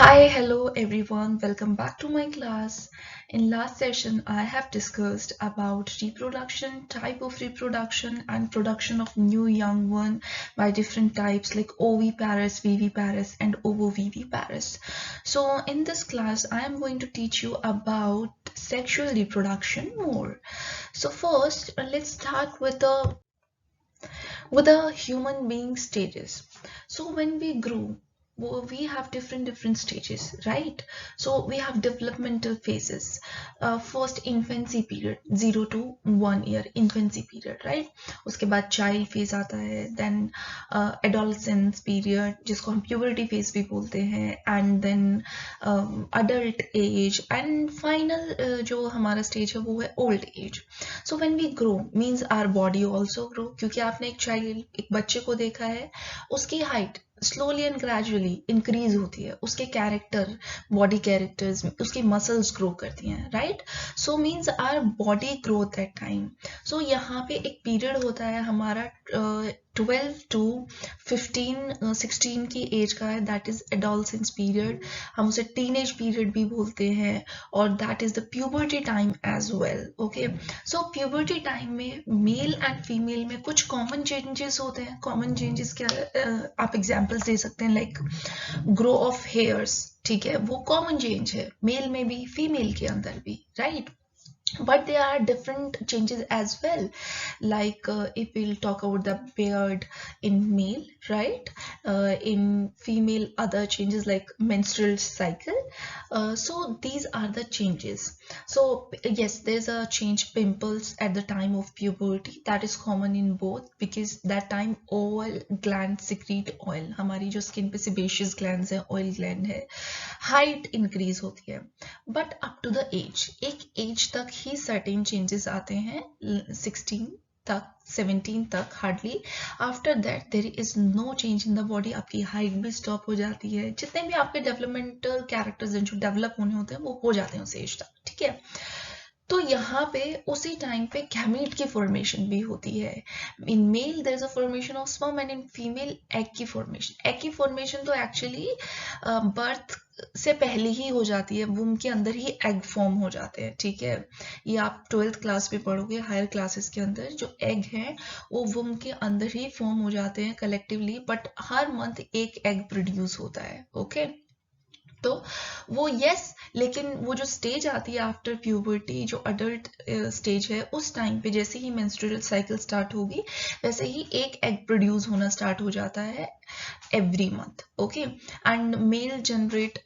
Hi, hello everyone. Welcome back to my class. In last session, I have discussed about reproduction, type of reproduction, and production of new young one by different types like oviparous, viviparous, and ovoviviparous. So in this class, I am going to teach you about sexual reproduction more. So first, let's start with the human being stages. So when we grow, we have different stages, right? So we have developmental phases. First infancy period, 0 to 1 year infancy period, right? उसके बाद child phase आता है, then adolescence period जिसको हम puberty phase भी बोलते हैं, and then adult age, and final जो हमारा stage है वो है old age. So when we grow means our body also grow, क्योंकि आपने एक बच्चे को देखा है, उसकी height slowly and gradually increase होती है, उसके कैरेक्टर, बॉडी कैरेक्टर्स, उसकी मसल्स ग्रो करती हैं, right? So means our body growth at time. So यहाँ पे एक पीरियड होता है हमारा 12 to 15 16 की एज का है, दैट इज एडोलसेंस पीरियड. हम उसे टीनेज पीरियड भी बोलते हैं, और that is the puberty time as well. Okay, so puberty time में मेल एंड फीमेल में कुछ कॉमन चेंजेस होते हैं. कॉमन चेंजेस क्या आप एग्जांपल्स दे सकते हैं, लाइक ग्रो ऑफ हेयर्स. ठीक है, वो कॉमन चेंज है मेल में भी, फीमेल के अंदर भी, right? But there are different changes as well, like if we'll talk about the beard in male, right? In female, other changes like menstrual cycle. So these are the changes. So yes, there's a change, pimples at the time of puberty, that is common in both, because that time oil glands secrete oil. हमारी जो skin पे sebaceous glands है, oil gland है, height increase होती है. But up to the age, एक age तक ही सर्टेन चेंजेस आते हैं, 16 तक, 17 तक hardly. After that there is no change in the body. आपकी हाइट भी स्टॉप हो जाती है, जितने भी आपके डेवलपमेंटल कैरेक्टर्स हैं जो डेवलप होने होते हैं वो हो जाते हैं उस एज तक, ठीक है? तो यहाँ पे उसी टाइम पे गैमीट की फॉर्मेशन भी होती है. In male there is a formation of sperm, and in female egg की फॉर्मेशन. एग की फॉर्मेशन तो एक्चुअली बर्थ से पहले ही हो जाती है, वूम के अंदर ही एग फॉर्म हो जाते हैं, ठीक है? ये आप 12th क्लास में पढ़ोगे, हायर क्लासेस के अंदर जो एग हैं वो वूम के अंदर ही फॉर्म हो जाते हैं कलेक्टिवली, बट हर मंथ एक एग प्रोड्यूस होता है, ओके? तो वो यस, लेकिन वो जो स्टेज आती है आफ्टर प्यूबर्टी, जो अडल्ट स्टेज है, उस टाइम पे जैसे ही मेंस्ट्रुअल साइकिल स्टार्ट होगी वैसे ही एक एग प्रोड्यूस होना स्टार्ट हो जाता है every month, okay? And male generate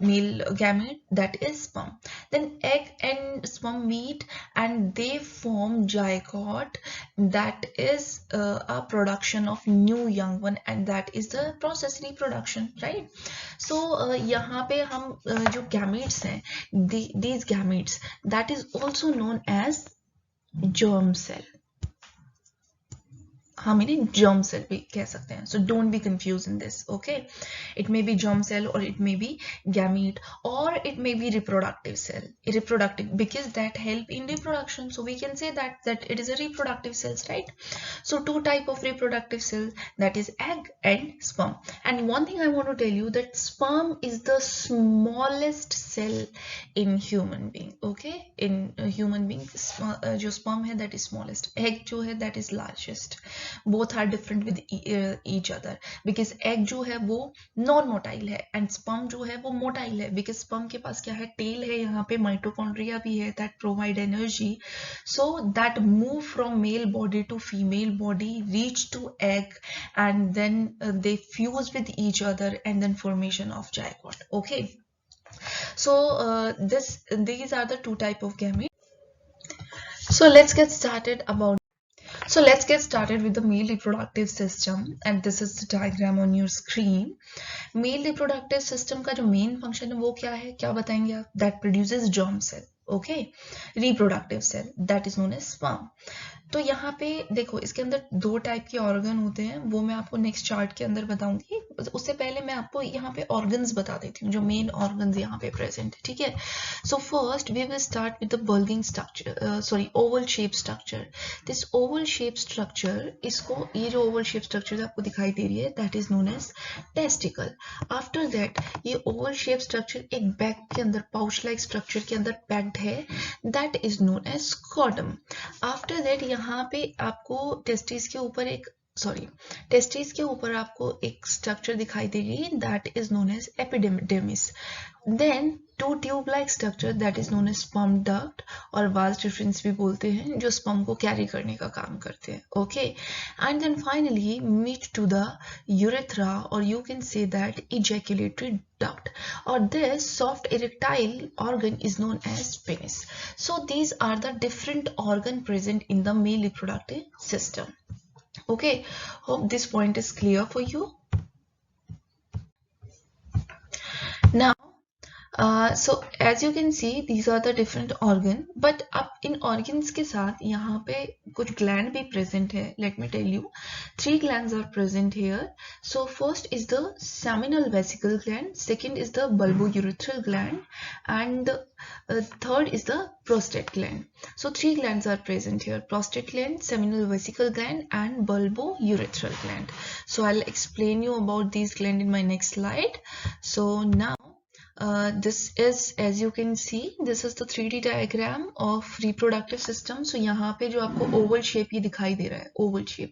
male gamete, that is sperm. Then egg and sperm meet and they form zygote, that is a production of new young one, and that is the process reproduction, right? So यहाँ पे हम जो gametes हैं, these gametes, that is also known as germ cell. हम इन्हें germ cell भी कह सकते हैं. So don't be confused in this, okay? It may be germ cell, or it may be gamete, or it may be reproductive cell. Reproductive, because that help in reproduction. So we can say that it is a reproductive cells, right? So two type of reproductive cells, that is egg and sperm. And one thing I want to tell you, that sperm is the smallest cell in human being, okay? In human being, जो sperm है that is smallest, egg जो है that is largest. Both are different with each other, because egg जो है वो non motile है, and sperm जो है वो मोटाइल है, बिकॉज स्पर्म के पास क्या है, टेल है, यहाँ पे माइटोकॉन्ड्रिया भी है that provide energy, so that move from male body to female body, reach to egg, and then they fuse with each other, and then formation of zygote, okay? So these are the two type of gametes. So let's get started with the male reproductive system, and this is the diagram on your screen. Male reproductive system का जो main function है वो क्या है, क्या बताएंगे आप? That produces germ cell, okay? Reproductive cell, that is known as sperm. तो यहाँ पे देखो इसके अंदर दो टाइप के ऑर्गन होते हैं, वो मैं आपको नेक्स्ट चार्ट के अंदर बताऊंगी। उससे पहले मैं आपको यहाँ पे ऑर्गन्स बता देती हूँ, जो मेन ऑर्गन्स यहाँ पे प्रेजेंट है, ठीक है। So first we will start with the bulging structure, sorry oval shape structure. This oval shape structure, इसको ये जो ओवल शेप स्ट्रक्चर आपको दिखाई दे रही है that is known as testicle. After that ये ओवल शेप स्ट्रक्चर एक बैग के अंदर, पाउच लाइक स्ट्रक्चर के अंदर पैक्ड है, that is known as scrotum. After that यहाँ पे आपको टेस्टिस के ऊपर आपको एक स्ट्रक्चर दिखाई देगी, that is known as epidermis. Then two tube like structure that is known as sperm duct, और वाज डिफरेंस भी बोलते हैं, जो स्पर्म को कैरी करने का काम करते हैं, okay. And then finally meet to the urethra, और you can say that ejaculatory duct, or this soft erectile organ is known as penis. So these are the different organ present in the male reproductive system. Okay, hope this point is clear for you. Now so as you can see these are the different organ, but अब इन organs के साथ यहाँ पे कुछ gland भी present है. Let me tell you, 3 glands are present here. So first is the seminal vesicle gland, second is the bulbourethral gland, and third is the prostate gland. So 3 glands are present here: prostate gland, seminal vesicle gland, and bulbourethral gland. So I'll explain you about these gland in my next slide. So now this is, as you can see, this is the 3D diagram of reproductive system. So यहाँ पे जो आपको oval shape ये दिखाई दे रहा है, oval shape,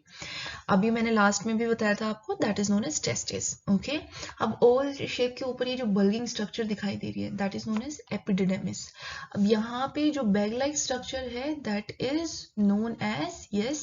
अभी मैंने लास्ट में भी बताया था आपको, that is known as testis, okay। अब oval shape के ऊपर ये जो bulging structure दिखाई दे रही है, that is known as epididymis। अब यहाँ पे जो bag like structure है, that is known as, yes,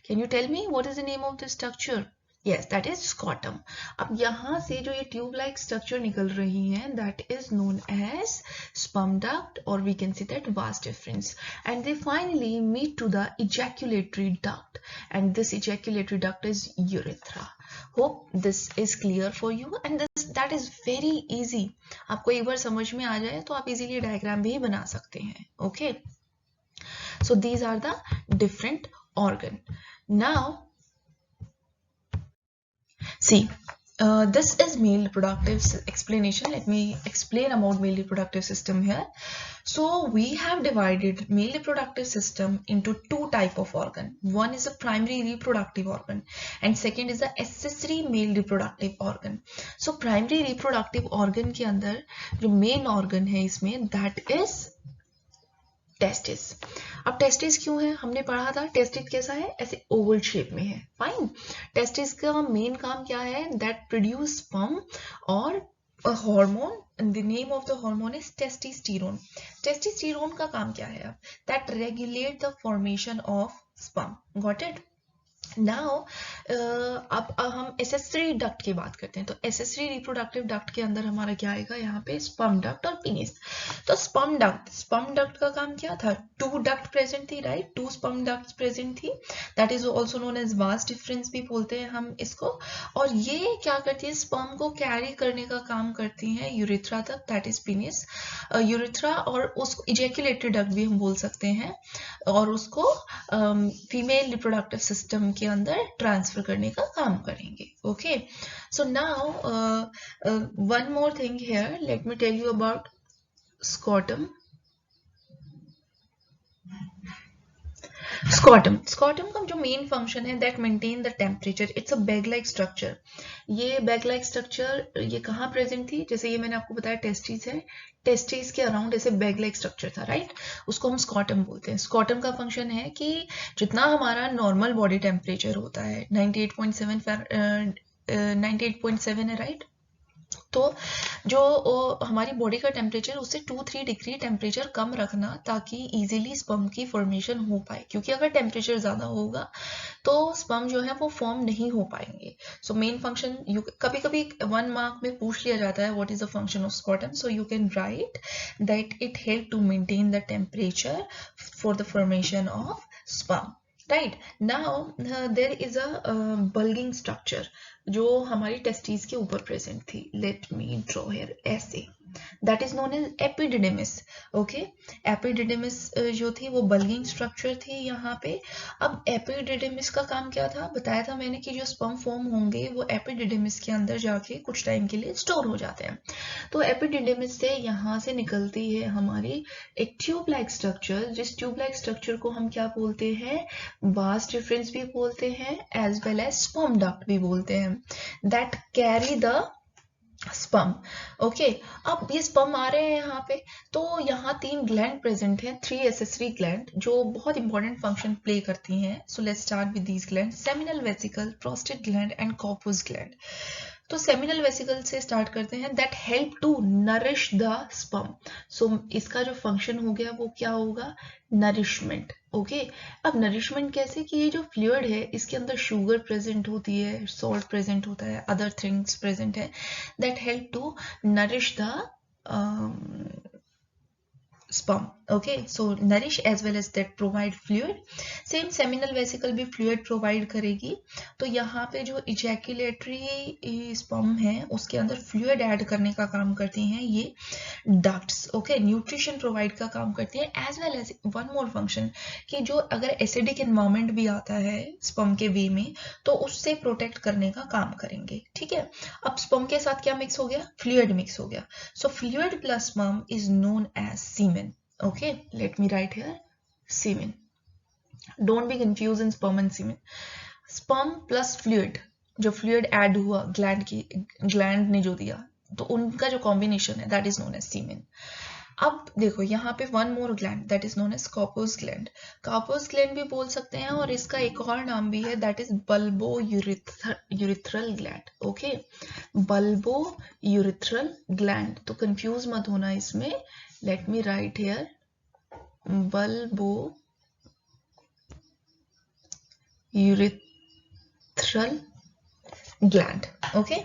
can you tell me what is the name of this structure? Yes, that is scrotum. अब यहाँ से जो ये ट्यूब लाइक स्ट्रक्चर निकल रही हैं, that is known as sperm duct, or we can say that vas deferens, and they finally meet to the ejaculatory duct, and this ejaculatory duct is urethra. Hope this is clear for you, and that is very easy. आपको एक बार समझ में आ जाए तो आप easily diagram भी बना सकते हैं, okay? So these are the different organ. Now see, this is male reproductive explanation. Let me explain about male reproductive system here. So we have divided male reproductive system into two type of organ. One is a primary reproductive organ, and second is the accessory male reproductive organ. So primary reproductive organ के अंदर जो main organ है इसमें, that is testis. अब testis क्यों है, हमने पढ़ा था टेस्टिस कैसा है, ऐसे ओवल शेप में है, फाइन। टेस्टिस का मेन काम क्या है, दैट प्रोड्यूस स्पर्म और hormone, the name of the hormone is testosterone. Testosterone का काम क्या है, अब that regulate the formation of sperm, got it. Now अब हम एसेसरी डक्ट की बात करते हैं, तो एसेसरी रिप्रोडक्टिव डक्ट के अंदर हमारा क्या आएगा, यहाँ पे स्पर्म डक्ट और पेनिस। तो स्पर्म डक्ट का काम क्या था, 2 डक्ट प्रेजेंट थी, राइट, 2 स्पर्म डक्ट प्रेजेंट थी, that is also known as vas deferens भी बोलते हैं हम इसको। और ये क्या करती है, स्पर्म को कैरी करने का काम करती हैं यूरेथ्रा तक, दैट इज पेनिस, यूरेथ्रा, और उसको इजैकुलेटरी डक्ट भी हम बोल सकते हैं, और उसको फीमेल रिप्रोडक्टिव सिस्टम के अंदर ट्रांसफर करने का काम करेंगे, okay. So now one more thing here, let me tell you about scrotum. Scrotum का जो मेन फंक्शन है, that maintain the temperature, it's a bag like structure. ये बैग लाइक स्ट्रक्चर ये कहाँ प्रेजेंट थी, जैसे ये मैंने आपको बताया टेस्टिस है, टेस्टिस के अराउंड ऐसे बैग लाइक स्ट्रक्चर था, राइट, उसको हम स्कॉटम बोलते हैं। स्कॉटम का फंक्शन है कि जितना हमारा नॉर्मल बॉडी टेम्परेचर होता है 98.7 है, राइट, तो जो हमारी बॉडी का टेम्परेचर उससे 2-3 डिग्री टेम्परेचर कम रखना, ताकि इजीली स्पर्म की फॉर्मेशन हो पाए, क्योंकि अगर टेम्परेचर ज़्यादा होगा तो स्पर्म जो है वो फॉर्म नहीं हो पाएंगे। सो मेन फंक्शन, कभी कभी 1 मार्क में पूछ लिया जाता है what is the function of scrotum, so you can write that it help to maintain the temperature for the formation of sperm, right. Now there is a bulging structure जो हमारी testis के ऊपर present थी, let me draw here ऐसे। That is known as epididymis. Okay, epididymis जो थी वो bulging structure थी यहाँ पे। अब एपिडिडिमिस का काम क्या था, बताया था मैंने कि जो स्पर्म फॉर्म होंगे वो एपिडिडिमिस के अंदर जाके कुछ टाइम के लिए स्टोर हो जाते हैं। तो एपिडिडिमिस से यहाँ से निकलती है हमारी एक ट्यूब लाइक स्ट्रक्चर, जिस ट्यूब लाइक स्ट्रक्चर को हम क्या बोलते हैं, वास डिफरेंस भी बोलते हैं, as well as sperm duct भी बोलते हैं, that carry the sperm. Okay, अब ये स्पर्म आ रहे हैं यहाँ पे, तो यहाँ 3 ग्लैंड प्रेजेंट हैं, 3 एसेसरी ग्लैंड जो बहुत इंपॉर्टेंट फंक्शन प्ले करती हैं। So let's start with these gland, seminal vesicle, prostate gland and corpus gland. तो सेमिनल वेसिकल से स्टार्ट करते हैं, that help to nourish the sperm. So इसका जो फंक्शन हो गया वो क्या होगा, नरिशमेंट। ओके, अब नरिशमेंट कैसे, कि ये जो फ्लूइड है इसके अंदर शुगर प्रेजेंट होती है, सॉल्ट प्रेजेंट होता है, अदर थिंग्स प्रेजेंट है, that help to nourish the sperm. Okay, so nourish as well as that provide fluid. Same seminal vesicle भी fluid provide करेगी। तो यहाँ पे जो ejaculatory sperm है उसके अंदर fluid add करने का काम करती हैं ये ducts। okay, nutrition provide का काम करती है, as well as one more function कि जो अगर acidic environment भी आता है sperm के वे में तो उससे protect करने का काम करेंगे। ठीक है, अब sperm के साथ क्या मिक्स हो गया, fluid मिक्स हो गया। So fluid plus sperm is known as semen. Okay, let me write here semen. Don't be confused in sperm and semen. Sperm plus fluid, जो fluid add हुआ gland ने जो दिया, तो उनका जो combination है that is known as semen. अब देखो यहाँ पे one more gland that is known as corpus gland. corpus gland भी बोल सकते हैं और इसका एक और नाम भी है that is bulbourethral gland. Okay, bulbourethral gland, तो confuse मत होना इसमें। Let me write here bulbourethral gland. Okay,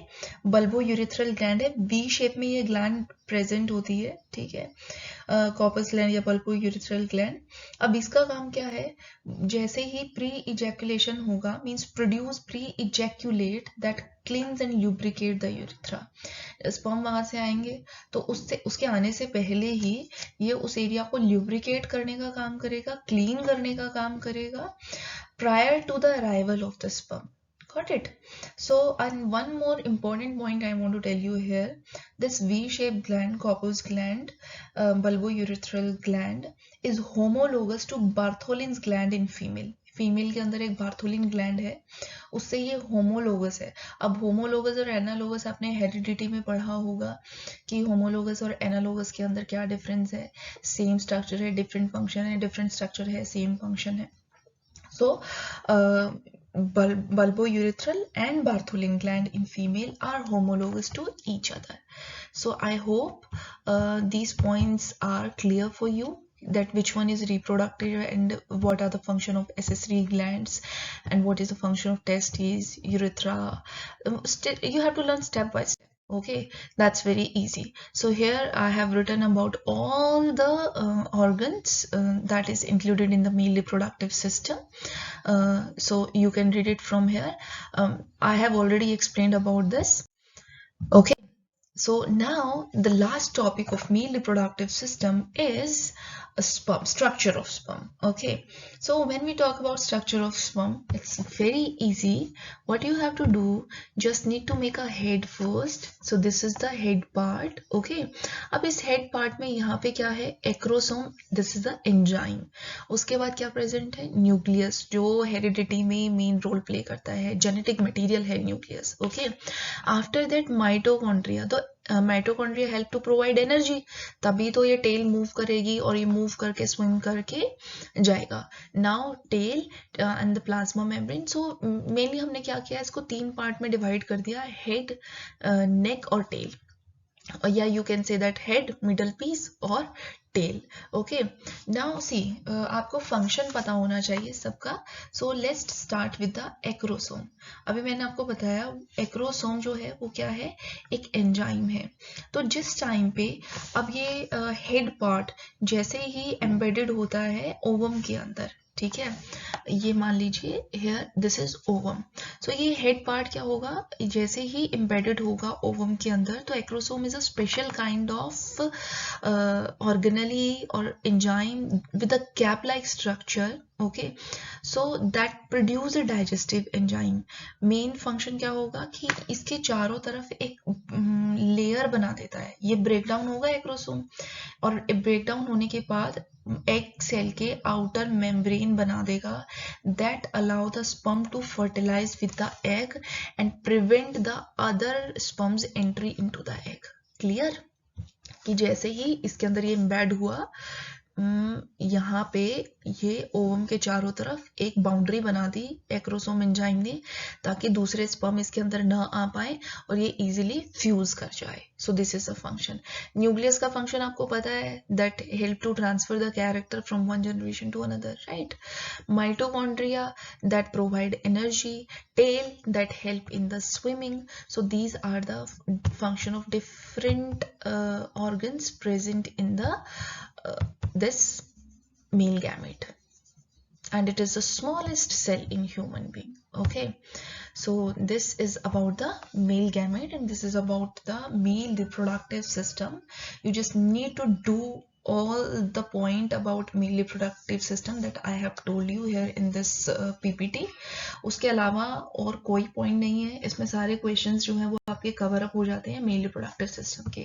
bulbourethral gland है, बी शेप में ये ग्लैंड प्रेजेंट होती है। ठीक है, कॉर्पस ग्लैंड या bulbourethral gland। अब इसका काम क्या है, जैसे ही प्री इजैकुलेशन होगा, means produce pre ejaculate that क्लींस and lubricate the urethra. Sperm वहां से आएंगे तो उसके आने से पहले ही ये उस एरिया को ल्यूब्रिकेट करने का काम करेगा, क्लीन करने का काम करेगा, prior to the arrival of the sperm. Got it? So, and one more important point I want to tell you here, this V-shaped gland, corpus gland, bulbourethral gland is homologous to Bartholin's gland in female. Female के अंदर एक Bartholin gland है, उससे ये homologous है। अब homologous और analogous आपने हेरिडिटी में पढ़ा होगा कि होमोलोगस और एनालोगस के अंदर क्या डिफरेंस है, सेम स्ट्रक्चर है डिफरेंट फंक्शन है, डिफरेंट स्ट्रक्चर है सेम फंक्शन है। So bulbourethral and Bartholin gland in female are homologous to each other. So I hope these points are clear for you, that which one is reproductive and what are the function of accessory glands and what is the function of testes, urethra. You have to learn step by step. Okay, that's very easy. So here I have written about all the organs that is included in the male reproductive system. So you can read it from here. I have already explained about this. Okay, so now the last topic of male reproductive system is sperm, structure of sperm. Okay, so when we talk about structure of sperm, it's very easy. What you have to do, just need to make a head first. So this is the head part. Okay, अब इस head part में यहाँ पे क्या है, acrosome, this is the enzyme. उसके बाद क्या present है, nucleus, जो heredity में main role play करता है, genetic material है nucleus. Okay, after that mitochondria. तो mitochondria help to provide energy, तभी तो ये टेल मूव करेगी और ये मूव करके स्विम करके जाएगा। Now tail and the plasma membrane. So mainly हमने क्या किया, इसको 3 पार्ट में डिवाइड कर दिया, हेड, नेक और टेल, या you can say that head, middle piece और टेल। ओके, नाउ सी, आपको फंक्शन पता होना चाहिए सबका। So let's start with the acrosome. अभी मैंने आपको बताया एक्रोसोम जो है वो क्या है, एक एंजाइम है। तो जिस टाइम पे अब ये हेड पार्ट जैसे ही एम्बेडेड होता है ओवम के अंदर, ठीक है, ये मान लीजिए हियर दिस इज ओवम। सो ये हेड पार्ट क्या होगा, जैसे ही एम्बेडेड होगा ओवम के अंदर, तो acrosome is a special kind of organelle और enzyme with a cap like structure, okay, so that produce a digestive enzyme. Main function क्या होगा कि इसके चारों तरफ एक लेयर बना देता है, ये ब्रेक डाउन होगा एक्रोसोम, और ब्रेक डाउन होने के बाद एग सेल के आउटर मेम्ब्रेन बना देगा, that allow the sperm to fertilize with the egg and prevent the other sperms entry into the egg. Clear? कि जैसे ही इसके अंदर ये एम्बेड हुआ, यहाँ पे ये ओवम के चारों तरफ एक बाउंड्री बना दी एक्रोसोम एंजाइम ने, ताकि दूसरे स्पर्म इसके अंदर न आ पाए और ये इजीली फ्यूज कर जाए। So this is a function. Nucleus का फंक्शन आपको पता है, that help to transfer the character from one generation to another, right? Mitochondria that provide energy, tail that help in the swimming. So these are the function of different organs present in the this male gamete, and it is the smallest cell in human being. Okay, so this is about the male gamete, and this is about the male reproductive system. You just need to do all the point about male reproductive system that I have told you here in this PPT. उसके अलावा और कोई point नहीं है इसमें, सारे questions जो हैं वो आपके कवर अप हो जाते हैं मेल रिप्रोडक्टिव सिस्टम के।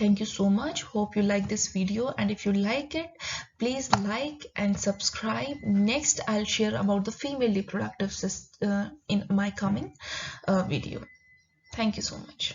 Thank you so much, hope you like this video, and if you like it please like and subscribe. Next I'll share about the female reproductive system in my coming video. Thank you so much.